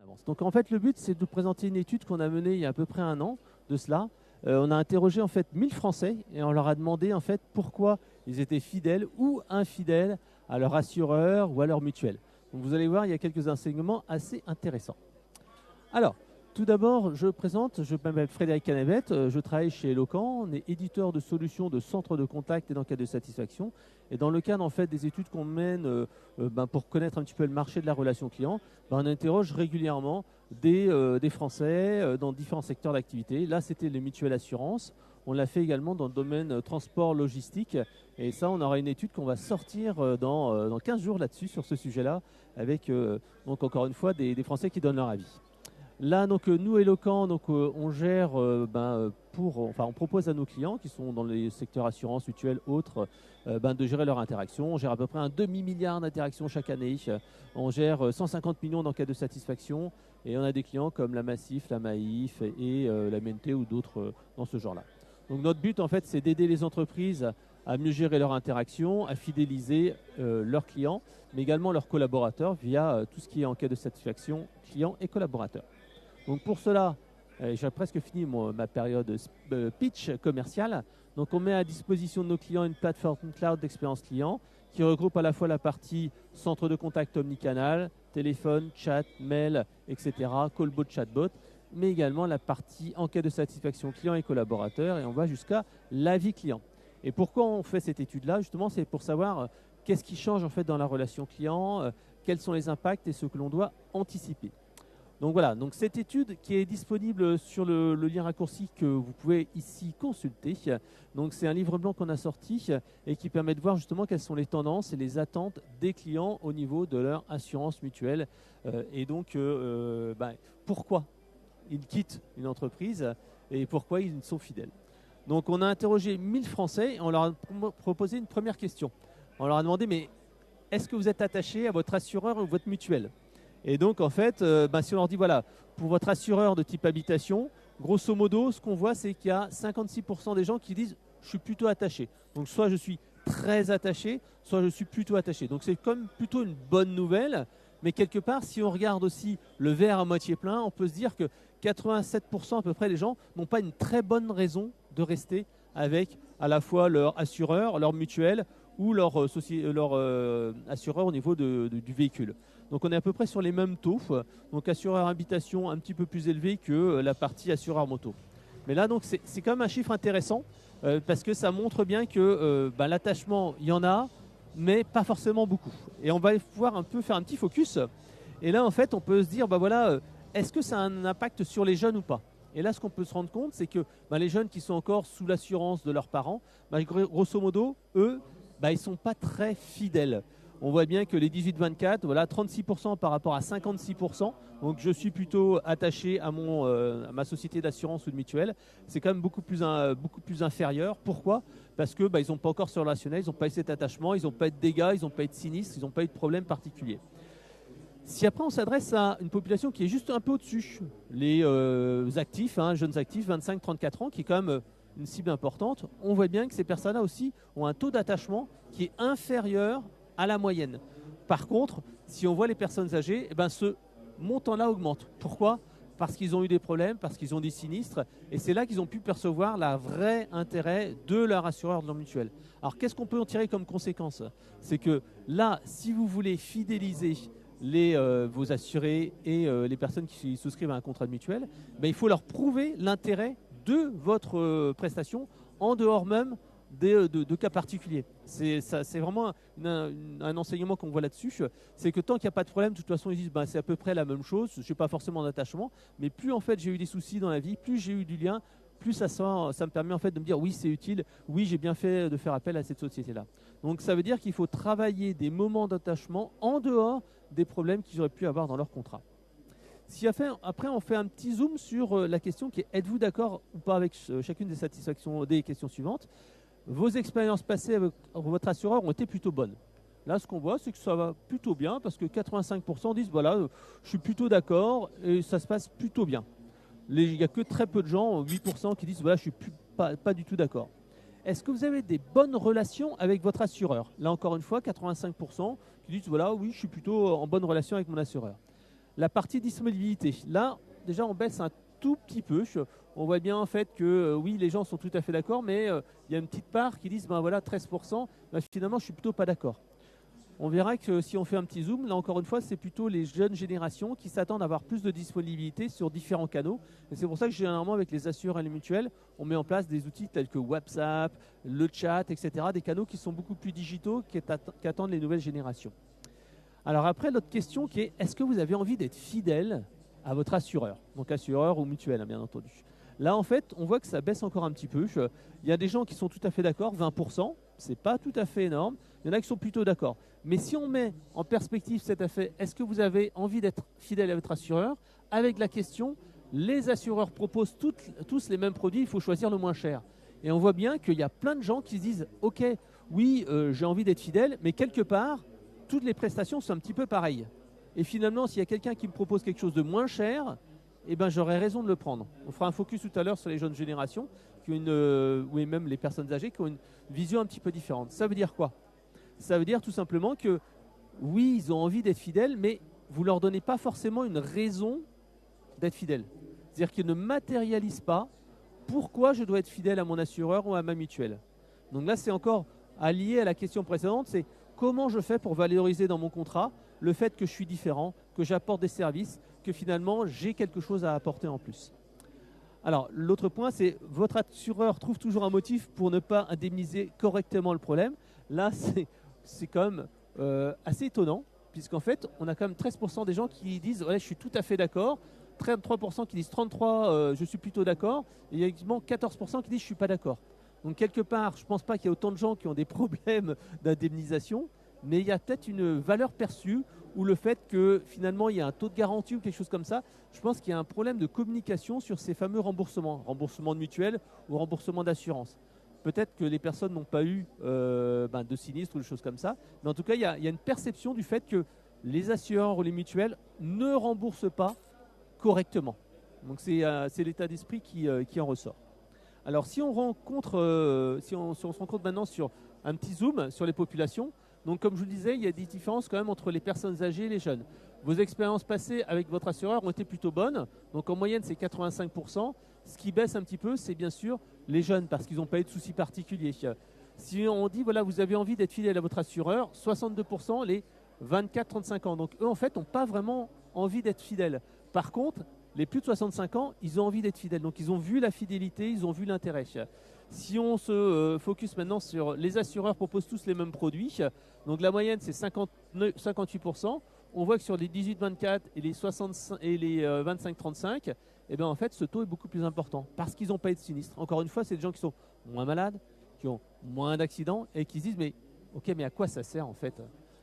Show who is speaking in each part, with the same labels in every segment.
Speaker 1: avance. Donc en fait, le but, c'est de vous présenter une étude qu'on a menée il y a à peu près un an de cela. On a interrogé en fait 1000 Français et on leur a demandé en fait pourquoi ils étaient fidèles ou infidèles à leur assureur ou à leur mutuelle. Donc vous allez voir, il y a quelques enseignements assez intéressants. Alors, tout d'abord, je m'appelle Frédéric Canavet, je travaille chez Eloquent, on est éditeur de solutions de centres de contact et d'enquête de satisfaction. Et dans le cadre en fait, des études qu'on mène pour connaître un petit peu le marché de la relation client, on interroge régulièrement des Français dans différents secteurs d'activité. Là, c'était les mutuelles assurances. On l'a fait également dans le domaine transport logistique. Et ça, on aura une étude qu'on va sortir dans 15 jours là-dessus, sur ce sujet-là, avec donc encore une fois des Français qui donnent leur avis. Là, donc, nous, Eloquent, on gère, on propose à nos clients qui sont dans les secteurs assurance, mutuelle, autres, de gérer leur interaction. On gère à peu près un demi-milliard d'interactions chaque année. On gère 150 millions d'enquêtes de satisfaction. Et on a des clients comme la Massif, la Maïf et la MNT ou d'autres dans ce genre-là. Donc, notre but, en fait, c'est d'aider les entreprises à mieux gérer leur interaction, à fidéliser leurs clients, mais également leurs collaborateurs via tout ce qui est enquête de satisfaction clients et collaborateurs. Donc pour cela, j'ai presque fini ma période pitch commerciale. Donc on met à disposition de nos clients une plateforme cloud d'expérience client qui regroupe à la fois la partie centre de contact omnicanal, téléphone, chat, mail, etc., callbot, chatbot, mais également la partie enquête de satisfaction client et collaborateur, et on va jusqu'à l'avis client. Et pourquoi on fait cette étude-là? Justement, c'est pour savoir qu'est-ce qui change en fait dans la relation client, quels sont les impacts et ce que l'on doit anticiper. Donc voilà, donc cette étude qui est disponible sur le lien raccourci que vous pouvez ici consulter. Donc c'est un livre blanc qu'on a sorti et qui permet de voir justement quelles sont les tendances et les attentes des clients au niveau de leur assurance mutuelle. Et donc pourquoi ils quittent une entreprise et pourquoi ils sont fidèles. Donc on a interrogé 1000 Français et on leur a proposé une première question. On leur a demandé, mais est-ce que vous êtes attaché à votre assureur ou votre mutuelle? Et donc, en fait, si on leur dit, voilà, pour votre assureur de type habitation, grosso modo, ce qu'on voit, c'est qu'il y a 56% des gens qui disent, je suis plutôt attaché. Donc, soit je suis très attaché, soit je suis plutôt attaché. Donc, c'est comme plutôt une bonne nouvelle. Mais quelque part, si on regarde aussi le verre à moitié plein, on peut se dire que 87% à peu près des gens n'ont pas une très bonne raison de rester avec à la fois leur assureur, leur mutuelle ou leur assureur au niveau du véhicule. Donc on est à peu près sur les mêmes taux. Donc assureur habitation un petit peu plus élevé que la partie assureur moto. Mais là, donc c'est quand même un chiffre intéressant parce que ça montre bien que l'attachement, il y en a, mais pas forcément beaucoup. Et on va pouvoir un peu faire un petit focus. Et là, en fait, on peut se dire, est-ce que ça a un impact sur les jeunes ou pas? Et là, ce qu'on peut se rendre compte, c'est que les jeunes qui sont encore sous l'assurance de leurs parents, grosso modo, eux, ils ne sont pas très fidèles. On voit bien que les 18-24, voilà, 36% par rapport à 56%. Donc je suis plutôt attaché à ma société d'assurance ou de mutuelle. C'est quand même beaucoup plus inférieur. Pourquoi? Parce que ils n'ont pas encore ce relationnel, ils n'ont pas eu cet attachement, ils n'ont pas eu de dégâts, ils n'ont pas eu de sinistres, ils n'ont pas eu de problème particulier. Si après on s'adresse à une population qui est juste un peu au-dessus, les actifs, jeunes actifs, 25-34 ans, qui est quand même une cible importante, on voit bien que ces personnes-là aussi ont un taux d'attachement qui est inférieur à la moyenne. Par contre, si on voit les personnes âgées, ce montant-là augmente. Pourquoi? Parce qu'ils ont eu des problèmes, parce qu'ils ont des sinistres, et c'est là qu'ils ont pu percevoir le vrai intérêt de leur assureur de leur mutuelle. Alors qu'est-ce qu'on peut en tirer comme conséquence? C'est que là, si vous voulez fidéliser vos assurés et les personnes qui souscrivent à un contrat de mutuelle, il faut leur prouver l'intérêt de votre prestation en dehors même de cas particuliers. C'est vraiment un enseignement qu'on voit là-dessus. C'est que tant qu'il n'y a pas de problème, de toute façon, ils disent c'est à peu près la même chose, je n'ai pas forcément d'attachement, mais plus en fait j'ai eu des soucis dans la vie, plus j'ai eu du lien, plus ça me permet en fait de me dire oui, c'est utile, oui, j'ai bien fait de faire appel à cette société-là. Donc ça veut dire qu'il faut travailler des moments d'attachement en dehors des problèmes qu'ils auraient pu avoir dans leur contrat. Si après on fait un petit zoom sur la question qui est êtes-vous d'accord ou pas avec chacune des questions suivantes? Vos expériences passées avec votre assureur ont été plutôt bonnes. Là, ce qu'on voit, c'est que ça va plutôt bien parce que 85% disent je suis plutôt d'accord et ça se passe plutôt bien. Il n'y a que très peu de gens, 8%, qui disent je suis pas du tout d'accord. Est-ce que vous avez des bonnes relations avec votre assureur? Là, encore une fois, 85% qui disent oui, je suis plutôt en bonne relation avec mon assureur. la partie disponibilité. Là, déjà, on baisse un tout petit peu. On voit bien en fait que oui, les gens sont tout à fait d'accord, mais il y a une petite part qui disent ben voilà 13%, ben, finalement je suis plutôt pas d'accord. On verra que si on fait un petit zoom, là encore une fois, c'est plutôt les jeunes générations qui s'attendent à avoir plus de disponibilité sur différents canaux. Et c'est pour ça que généralement avec les assureurs et les mutuelles, on met en place des outils tels que WhatsApp, le chat, etc. Des canaux qui sont beaucoup plus digitaux, qui attendent les nouvelles générations. Alors après, l'autre question qui est, est-ce que vous avez envie d'être fidèle à votre assureur? Donc assureur ou mutuelle, hein, bien entendu. Là, en fait, on voit que ça baisse encore un petit peu. Il y a des gens qui sont tout à fait d'accord, 20%, c'est pas tout à fait énorme. Il y en a qui sont plutôt d'accord. Mais si on met en perspective cet effet, est-ce que vous avez envie d'être fidèle à votre assureur? Avec la question, les assureurs proposent tous les mêmes produits, il faut choisir le moins cher. Et on voit bien qu'il y a plein de gens qui se disent, ok, oui, j'ai envie d'être fidèle, mais quelque part, toutes les prestations sont un petit peu pareilles. Et finalement, s'il y a quelqu'un qui me propose quelque chose de moins cher, eh ben, j'aurais raison de le prendre. On fera un focus tout à l'heure sur les jeunes générations, qui ont ou même les personnes âgées, qui ont une vision un petit peu différente. Ça veut dire quoi? Ça veut dire tout simplement que, oui, ils ont envie d'être fidèles, mais vous ne leur donnez pas forcément une raison d'être fidèles. C'est-à-dire qu'ils ne matérialisent pas pourquoi je dois être fidèle à mon assureur ou à ma mutuelle. Donc là, c'est encore allié à la question précédente, c'est comment je fais pour valoriser dans mon contrat le fait que je suis différent, que j'apporte des services, que finalement j'ai quelque chose à apporter en plus. Alors l'autre point, c'est votre assureur trouve toujours un motif pour ne pas indemniser correctement le problème. Là, c'est quand même assez étonnant, puisqu'en fait, on a quand même 13% des gens qui disent ouais, je suis tout à fait d'accord, 33% qui disent 33, je suis plutôt d'accord, et il y a également 14% qui disent je ne suis pas d'accord. Donc quelque part, je ne pense pas qu'il y ait autant de gens qui ont des problèmes d'indemnisation, mais il y a peut-être une valeur perçue ou le fait que finalement il y a un taux de garantie ou quelque chose comme ça. Je pense qu'il y a un problème de communication sur ces fameux remboursements, remboursement de mutuelle ou remboursement d'assurance. Peut-être que les personnes n'ont pas eu de sinistre ou des choses comme ça, mais en tout cas il y a une perception du fait que les assureurs ou les mutuelles ne remboursent pas correctement. Donc c'est l'état d'esprit qui en ressort. Alors si on si on se rencontre maintenant sur un petit zoom sur les populations, donc comme je vous le disais, il y a des différences quand même entre les personnes âgées et les jeunes. Vos expériences passées avec votre assureur ont été plutôt bonnes, donc en moyenne c'est 85%. Ce qui baisse un petit peu, c'est bien sûr les jeunes parce qu'ils n'ont pas eu de soucis particuliers. Si on dit voilà, vous avez envie d'être fidèle à votre assureur, 62% les 24-35 ans. Donc eux en fait n'ont pas vraiment envie d'être fidèles. Par contre, les plus de 65 ans, ils ont envie d'être fidèles. Donc ils ont vu la fidélité, ils ont vu l'intérêt. Si on se focus maintenant sur les assureurs proposent tous les mêmes produits, donc la moyenne c'est 58%, on voit que sur les 18-24 et les 25-35, eh ben en fait ce taux est beaucoup plus important parce qu'ils n'ont pas eu de sinistre. Encore une fois, c'est des gens qui sont moins malades, qui ont moins d'accidents et qui se disent mais ok, mais à quoi ça sert en fait?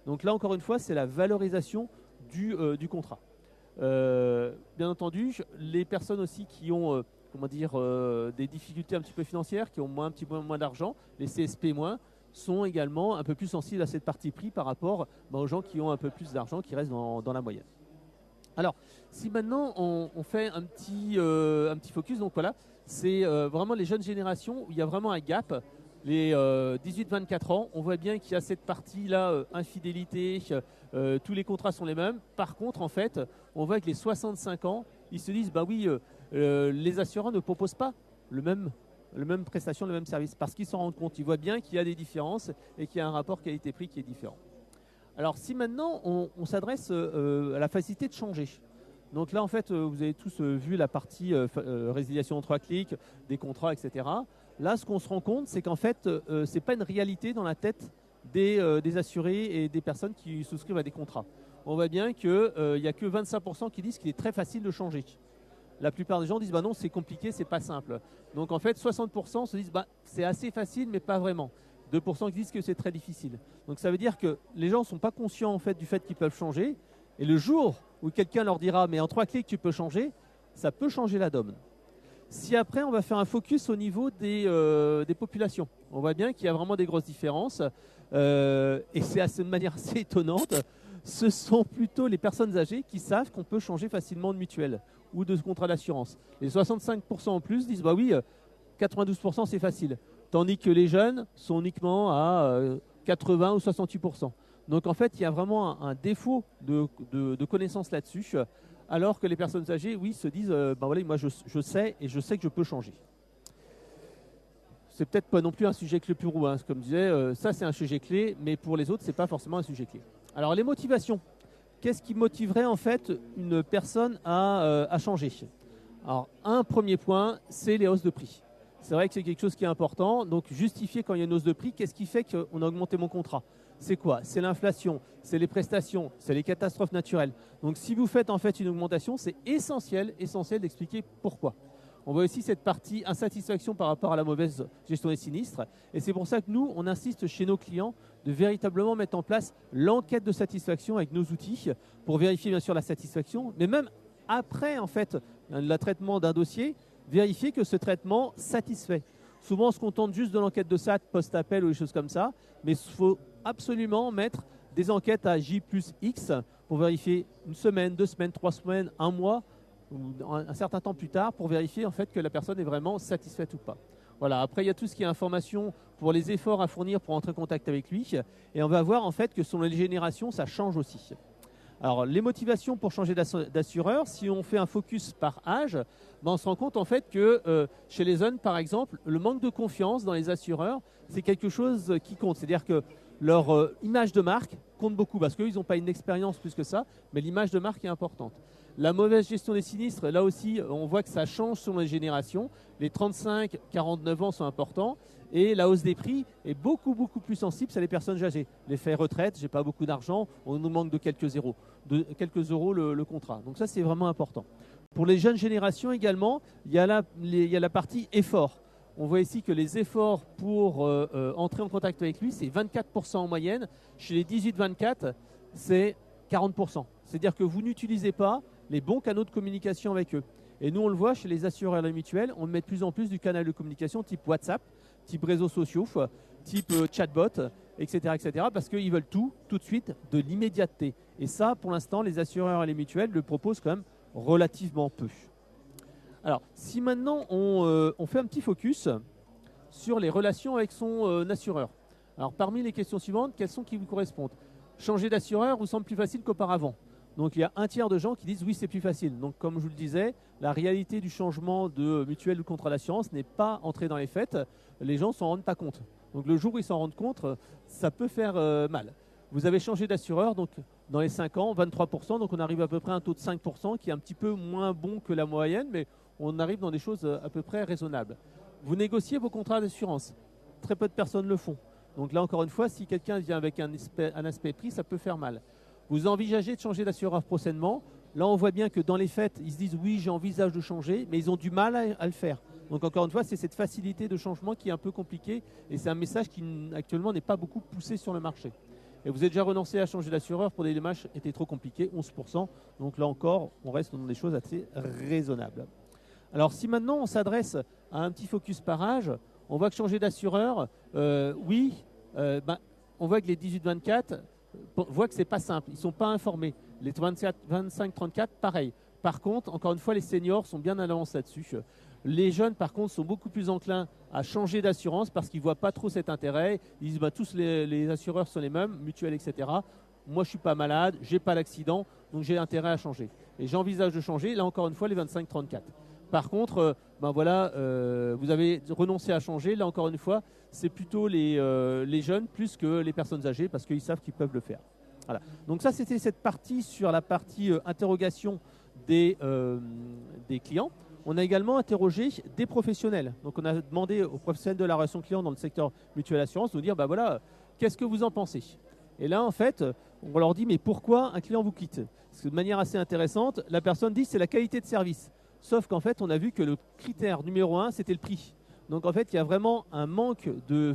Speaker 1: Donc là encore une fois, c'est la valorisation du contrat. Bien entendu, les personnes aussi qui ont des difficultés un petit peu financières, qui ont un petit peu moins d'argent, les CSP-, sont également un peu plus sensibles à cette partie prix par rapport aux gens qui ont un peu plus d'argent, qui restent dans la moyenne. Alors, si maintenant on fait un petit focus, donc voilà, c'est vraiment les jeunes générations où il y a vraiment un gap. Les 18-24 ans, on voit bien qu'il y a cette partie-là, infidélité, tous les contrats sont les mêmes. Par contre, en fait, on voit que les 65 ans, ils se disent, bah oui, les assureurs ne proposent pas le même prestation, le même service, parce qu'ils s'en rendent compte. Ils voient bien qu'il y a des différences et qu'il y a un rapport qualité-prix qui est différent. Alors, si maintenant on s'adresse à la facilité de changer. Donc là, en fait, vous avez tous vu la partie résiliation en 3 clics, des contrats, etc. Là, ce qu'on se rend compte, c'est qu'en fait, ce n'est pas une réalité dans la tête des assurés et des personnes qui souscrivent à des contrats. On voit bien qu'il n'y a que 25% qui disent qu'il est très facile de changer. La plupart des gens disent bah non, c'est compliqué, c'est pas simple. Donc en fait, 60% se disent bah c'est assez facile, mais pas vraiment. 2% qui disent que c'est très difficile. Donc ça veut dire que les gens ne sont pas conscients en fait du fait qu'ils peuvent changer. Et le jour où quelqu'un leur dira mais en 3 clics tu peux changer, ça peut changer la donne. Si après on va faire un focus au niveau des populations, on voit bien qu'il y a vraiment des grosses différences et c'est de manière assez étonnante. Ce sont plutôt les personnes âgées qui savent qu'on peut changer facilement de mutuelle ou de contrat d'assurance. Les 65% en plus disent bah oui, 92% c'est facile. Tandis que les jeunes sont uniquement à 80 ou 68%. Donc en fait, il y a vraiment un défaut de connaissance là-dessus, alors que les personnes âgées, oui, se disent, ben voilà, moi je sais et je sais que je peux changer. C'est peut-être pas non plus un sujet clé pour vous, hein. Comme je disais, ça c'est un sujet clé, mais pour les autres, c'est pas forcément un sujet clé. Alors les motivations. Qu'est-ce qui motiverait en fait une personne à changer? Alors un premier point, c'est les hausses de prix. C'est vrai que c'est quelque chose qui est important, donc justifier quand il y a une hausse de prix, qu'est-ce qui fait qu'on a augmenté mon contrat? C'est quoi? C'est l'inflation, c'est les prestations, c'est les catastrophes naturelles. Donc si vous faites en fait une augmentation, c'est essentiel d'expliquer pourquoi. On voit aussi cette partie insatisfaction par rapport à la mauvaise gestion des sinistres. Et c'est pour ça que nous, on insiste chez nos clients de véritablement mettre en place l'enquête de satisfaction avec nos outils pour vérifier bien sûr la satisfaction, mais même après en fait le traitement d'un dossier, vérifier que ce traitement satisfait. Souvent, on se contente juste de l'enquête de SAT post-appel ou des choses comme ça, mais il faut absolument mettre des enquêtes à J plus X pour vérifier une semaine, 2 semaines, 3 semaines, un mois, ou un certain temps plus tard pour vérifier en fait que la personne est vraiment satisfaite ou pas. Voilà. Après, il y a tout ce qui est information pour les efforts à fournir pour entrer en contact avec lui. Et on va voir en fait que selon les générations, ça change aussi. Alors, les motivations pour changer d'assureur, si on fait un focus par âge, ben on se rend compte en fait que chez les jeunes, par exemple, le manque de confiance dans les assureurs, c'est quelque chose qui compte. C'est-à-dire que leur image de marque compte beaucoup parce qu'ils n'ont pas une expérience plus que ça, mais l'image de marque est importante. La mauvaise gestion des sinistres, là aussi, on voit que ça change selon les générations. Les 35-49 ans sont importants et la hausse des prix est beaucoup plus sensible à les personnes âgées. L'effet retraite, j'ai pas beaucoup d'argent, on nous manque de quelques euros, le contrat. Donc ça, c'est vraiment important. Pour les jeunes générations également, il y a la partie effort. On voit ici que les efforts pour entrer en contact avec lui, c'est 24% en moyenne. Chez les 18-24, c'est 40%. C'est-à-dire que vous n'utilisez pas les bons canaux de communication avec eux. Et nous, on le voit chez les assureurs et les mutuelles, on met de plus en plus du canal de communication type WhatsApp, type réseaux sociaux, type chatbot, etc., parce qu'ils veulent tout de suite, de l'immédiateté. Et ça, pour l'instant, les assureurs et les mutuelles le proposent quand même relativement peu. Alors, si maintenant on fait un petit focus sur les relations avec son assureur. Alors, parmi les questions suivantes, quelles sont qui vous correspondent? Changer d'assureur vous semble plus facile qu'auparavant? Donc il y a un tiers de gens qui disent oui, c'est plus facile. Donc comme je vous le disais, la réalité du changement de mutuelle ou contrat d'assurance n'est pas entrée dans les faits. Les gens ne s'en rendent pas compte. Donc le jour où ils s'en rendent compte, ça peut faire mal. Vous avez changé d'assureur, donc dans les 5 ans, 23%, donc on arrive à peu près à un taux de 5% qui est un petit peu moins bon que la moyenne, mais on arrive dans des choses à peu près raisonnables. Vous négociez vos contrats d'assurance. Très peu de personnes le font. Donc là, encore une fois, si quelqu'un vient avec un aspect prix, ça peut faire mal. Vous envisagez de changer d'assureur prochainement. Là, on voit bien que dans les faits, ils se disent oui, j'envisage de changer, mais ils ont du mal à le faire. Donc encore une fois, c'est cette facilité de changement qui est un peu compliquée et c'est un message qui actuellement n'est pas beaucoup poussé sur le marché. Et vous êtes déjà renoncé à changer d'assureur pour des démarches qui étaient trop compliquées, 11%. Donc là encore, on reste dans des choses assez raisonnables. Alors si maintenant on s'adresse à un petit focus par âge, on voit que changer d'assureur, on voit que les 18-24 voient que ce n'est pas simple, ils ne sont pas informés. Les 25-34, pareil. Par contre, encore une fois, les seniors sont bien à l'avance là-dessus. Les jeunes, par contre, sont beaucoup plus enclins à changer d'assurance parce qu'ils ne voient pas trop cet intérêt. Ils disent tous les assureurs sont les mêmes, mutuelles, etc. Moi, je ne suis pas malade, je n'ai pas d'accident, donc j'ai intérêt à changer. Et j'envisage de changer, là encore une fois, les 25-34. Par contre, vous avez renoncé à changer. Là, encore une fois, c'est plutôt les jeunes plus que les personnes âgées parce qu'ils savent qu'ils peuvent le faire. Voilà. Donc ça, c'était cette partie sur la partie interrogation des clients. On a également interrogé des professionnels. Donc on a demandé aux professionnels de la relation client dans le secteur mutuelle assurance de nous dire, qu'est-ce que vous en pensez? Et là, en fait, on leur dit, mais pourquoi un client vous quitte? Parce que de manière assez intéressante, la personne dit, c'est la qualité de service. Sauf qu'en fait, on a vu que le critère numéro 1, c'était le prix. Donc en fait, il y a vraiment un manque de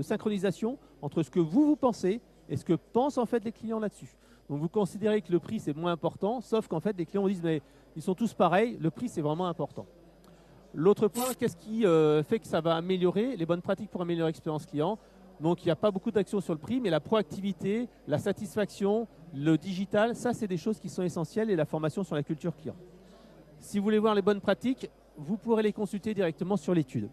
Speaker 1: synchronisation entre ce que vous pensez et ce que pensent en fait les clients là-dessus. Donc vous considérez que le prix, c'est moins important, sauf qu'en fait, les clients disent, mais ils sont tous pareils, le prix, c'est vraiment important. L'autre point, qu'est-ce qui fait que ça va améliorer les bonnes pratiques pour améliorer l'expérience client? Donc il n'y a pas beaucoup d'actions sur le prix, mais la proactivité, la satisfaction, le digital, ça, c'est des choses qui sont essentielles et la formation sur la culture client. Si vous voulez voir les bonnes pratiques, vous pourrez les consulter directement sur l'étude.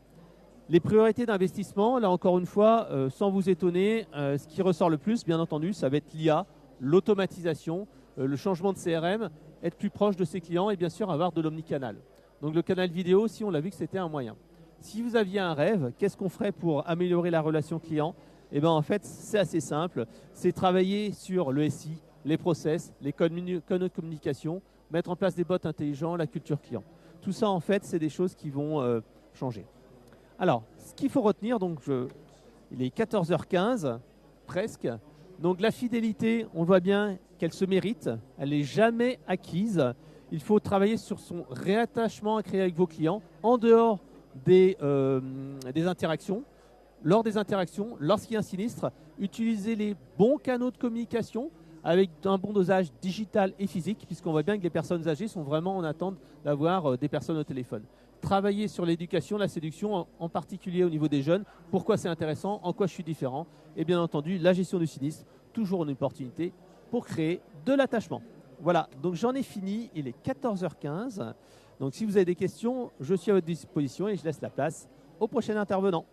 Speaker 1: Les priorités d'investissement, là encore une fois, sans vous étonner, ce qui ressort le plus, bien entendu, ça va être l'IA, l'automatisation, le changement de CRM, être plus proche de ses clients et bien sûr avoir de l'omnicanal. Donc le canal vidéo, si on l'a vu que c'était un moyen. Si vous aviez un rêve, qu'est-ce qu'on ferait pour améliorer la relation client? Eh bien en fait, c'est assez simple. C'est travailler sur le SI, les process, les canaux de communication, mettre en place des bots intelligents, la culture client. Tout ça, en fait, c'est des choses qui vont changer. Alors, ce qu'il faut retenir, donc il est 14h15, presque. Donc la fidélité, on voit bien qu'elle se mérite, elle n'est jamais acquise. Il faut travailler sur son réattachement à créer avec vos clients en dehors des interactions. Lors des interactions, lorsqu'il y a un sinistre, utilisez les bons canaux de communication avec un bon dosage digital et physique, puisqu'on voit bien que les personnes âgées sont vraiment en attente d'avoir des personnes au téléphone. Travailler sur l'éducation, la séduction, en particulier au niveau des jeunes. Pourquoi c'est intéressant, en quoi je suis différent. Et bien entendu, la gestion du sinistre, toujours une opportunité pour créer de l'attachement. Voilà, donc j'en ai fini, il est 14h15. Donc si vous avez des questions, je suis à votre disposition et je laisse la place au prochain intervenant.